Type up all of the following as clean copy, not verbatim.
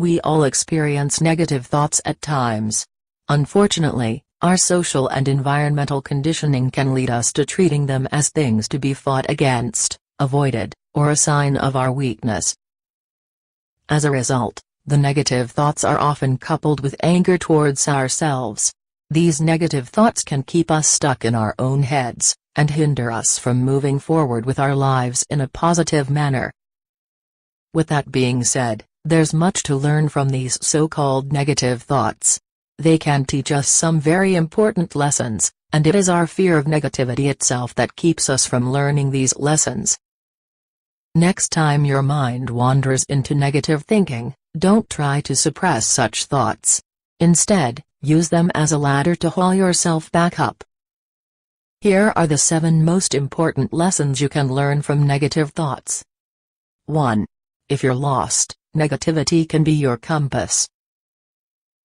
We all experience negative thoughts at times. Unfortunately, our social and environmental conditioning can lead us to treating them as things to be fought against, avoided, or a sign of our weakness. As a result, the negative thoughts are often coupled with anger towards ourselves. These negative thoughts can keep us stuck in our own heads, and hinder us from moving forward with our lives in a positive manner. With that being said, there's much to learn from these so-called negative thoughts. They can teach us some very important lessons, and it is our fear of negativity itself that keeps us from learning these lessons. Next time your mind wanders into negative thinking, don't try to suppress such thoughts. Instead, use them as a ladder to haul yourself back up. Here are the 7 most important lessons you can learn from negative thoughts. 1. If you're lost, negativity can be your compass.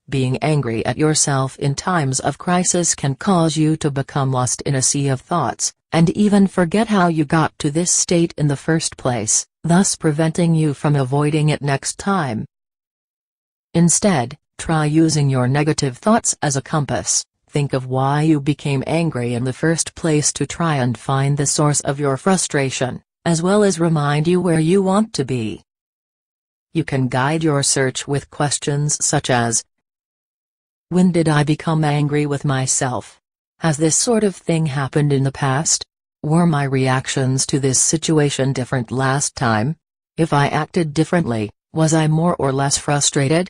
Being angry at yourself in times of crisis can cause you to become lost in a sea of thoughts, and even forget how you got to this state in the first place, thus preventing you from avoiding it next time. Instead, try using your negative thoughts as a compass. Think of why you became angry in the first place to try and find the source of your frustration, as well as remind you where you want to be. You can guide your search with questions such as, when did I become angry with myself? Has this sort of thing happened in the past? Were my reactions to this situation different last time? If I acted differently, was I more or less frustrated?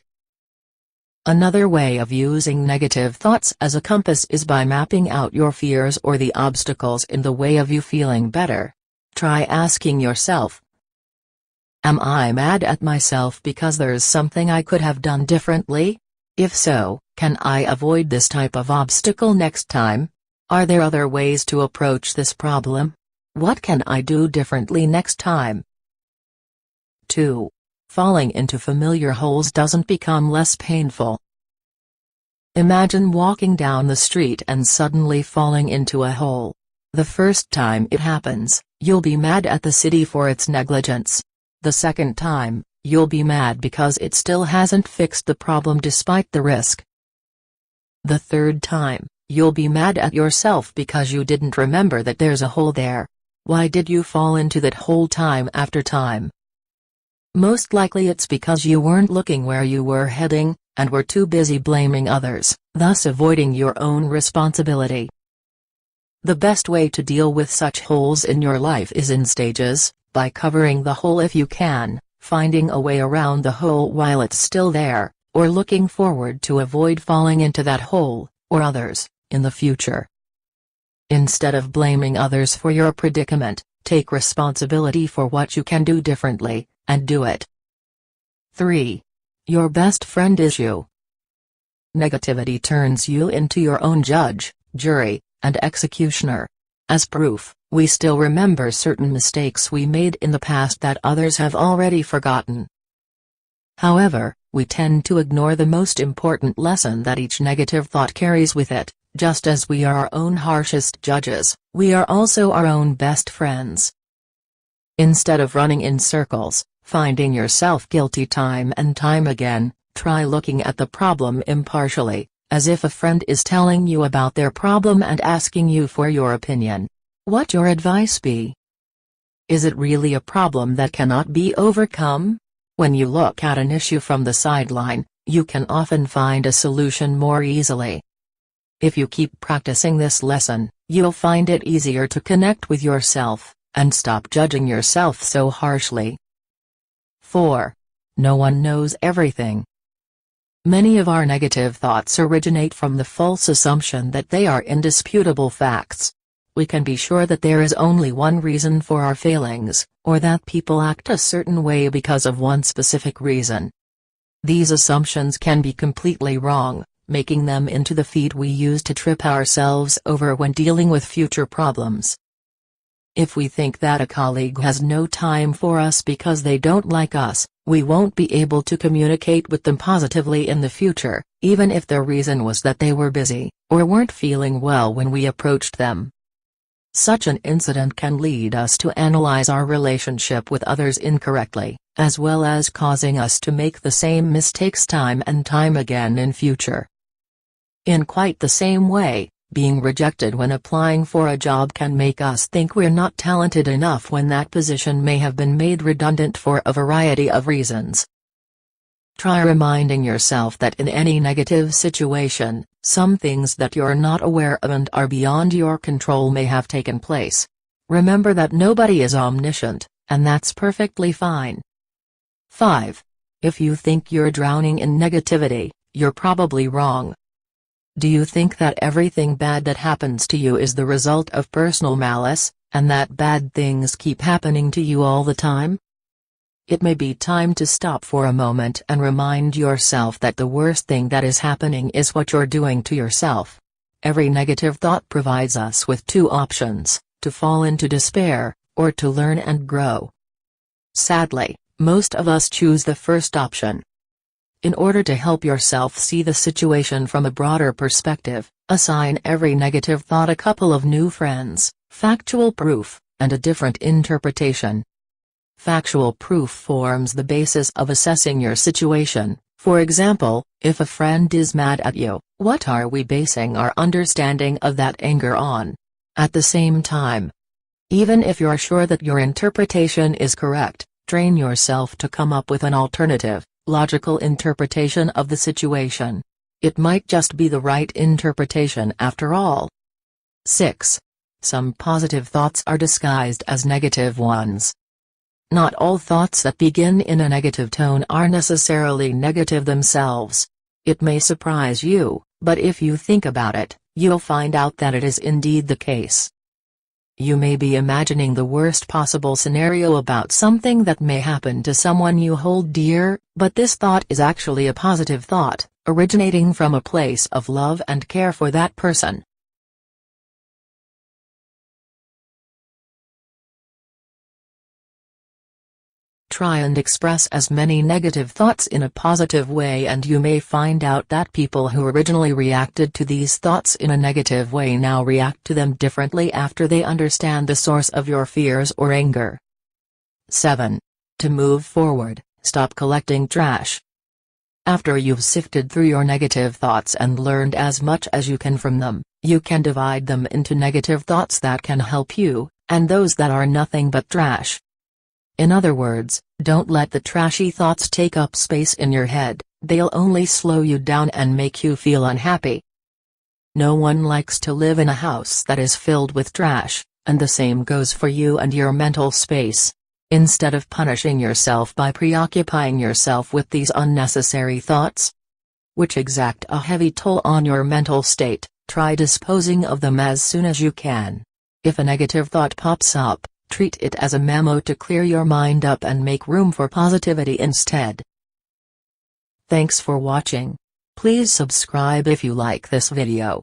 Another way of using negative thoughts as a compass is by mapping out your fears or the obstacles in the way of you feeling better. Try asking yourself, am I mad at myself because there's something I could have done differently? If so, can I avoid this type of obstacle next time? Are there other ways to approach this problem? What can I do differently next time? 2. Falling into familiar holes doesn't become less painful. Imagine walking down the street and suddenly falling into a hole. The first time it happens, you'll be mad at the city for its negligence. The second time, you'll be mad because it still hasn't fixed the problem despite the risk. The third time, you'll be mad at yourself because you didn't remember that there's a hole there. Why did you fall into that hole time after time? Most likely it's because you weren't looking where you were heading, and were too busy blaming others, thus avoiding your own responsibility. The best way to deal with such holes in your life is in stages, by covering the hole if you can, finding a way around the hole while it's still there, or looking forward to avoid falling into that hole, or others, in the future. Instead of blaming others for your predicament, take responsibility for what you can do differently, and do it. 3. Your best friend is you. Negativity turns you into your own judge, jury, and executioner. As proof, we still remember certain mistakes we made in the past that others have already forgotten. However, we tend to ignore the most important lesson that each negative thought carries with it. Just as we are our own harshest judges, we are also our own best friends. Instead of running in circles, finding yourself guilty time and time again, try looking at the problem impartially, as if a friend is telling you about their problem and asking you for your opinion. What your advice be? Is it really a problem that cannot be overcome? When you look at an issue from the sideline, you can often find a solution more easily. If you keep practicing this lesson, you'll find it easier to connect with yourself, and stop judging yourself so harshly. 4. No one knows everything. Many of our negative thoughts originate from the false assumption that they are indisputable facts. We can be sure that there is only one reason for our failings, or that people act a certain way because of one specific reason. These assumptions can be completely wrong, making them into the feet we use to trip ourselves over when dealing with future problems. If we think that a colleague has no time for us because they don't like us, we won't be able to communicate with them positively in the future, even if their reason was that they were busy, or weren't feeling well when we approached them. Such an incident can lead us to analyze our relationship with others incorrectly, as well as causing us to make the same mistakes time and time again in future. In quite the same way, being rejected when applying for a job can make us think we're not talented enough when that position may have been made redundant for a variety of reasons. Try reminding yourself that in any negative situation, some things that you're not aware of and are beyond your control may have taken place. Remember that nobody is omniscient, and that's perfectly fine. 5. If you think you're drowning in negativity, you're probably wrong. Do you think that everything bad that happens to you is the result of personal malice, and that bad things keep happening to you all the time? It may be time to stop for a moment and remind yourself that the worst thing that is happening is what you're doing to yourself. Every negative thought provides us with two options: to fall into despair, or to learn and grow. Sadly, most of us choose the first option. In order to help yourself see the situation from a broader perspective, assign every negative thought a couple of new friends, factual proof, and a different interpretation. Factual proof forms the basis of assessing your situation. For example, if a friend is mad at you, what are we basing our understanding of that anger on? At the same time, even if you're sure that your interpretation is correct, train yourself to come up with an alternative, logical interpretation of the situation. It might just be the right interpretation after all. 6. Some positive thoughts are disguised as negative ones. Not all thoughts that begin in a negative tone are necessarily negative themselves. It may surprise you, but if you think about it, you'll find out that it is indeed the case. You may be imagining the worst possible scenario about something that may happen to someone you hold dear, but this thought is actually a positive thought, originating from a place of love and care for that person. Try and express as many negative thoughts in a positive way, and you may find out that people who originally reacted to these thoughts in a negative way now react to them differently after they understand the source of your fears or anger. 7. To move forward, stop collecting trash. After you've sifted through your negative thoughts and learned as much as you can from them, you can divide them into negative thoughts that can help you, and those that are nothing but trash. In other words, don't let the trashy thoughts take up space in your head. They'll only slow you down and make you feel unhappy. No one likes to live in a house that is filled with trash, and the same goes for you and your mental space. Instead of punishing yourself by preoccupying yourself with these unnecessary thoughts, which exact a heavy toll on your mental state, try disposing of them as soon as you can. If a negative thought pops up, treat it as a memo to clear your mind up and make room for positivity instead. Thanks for watching. Please subscribe if you like this video.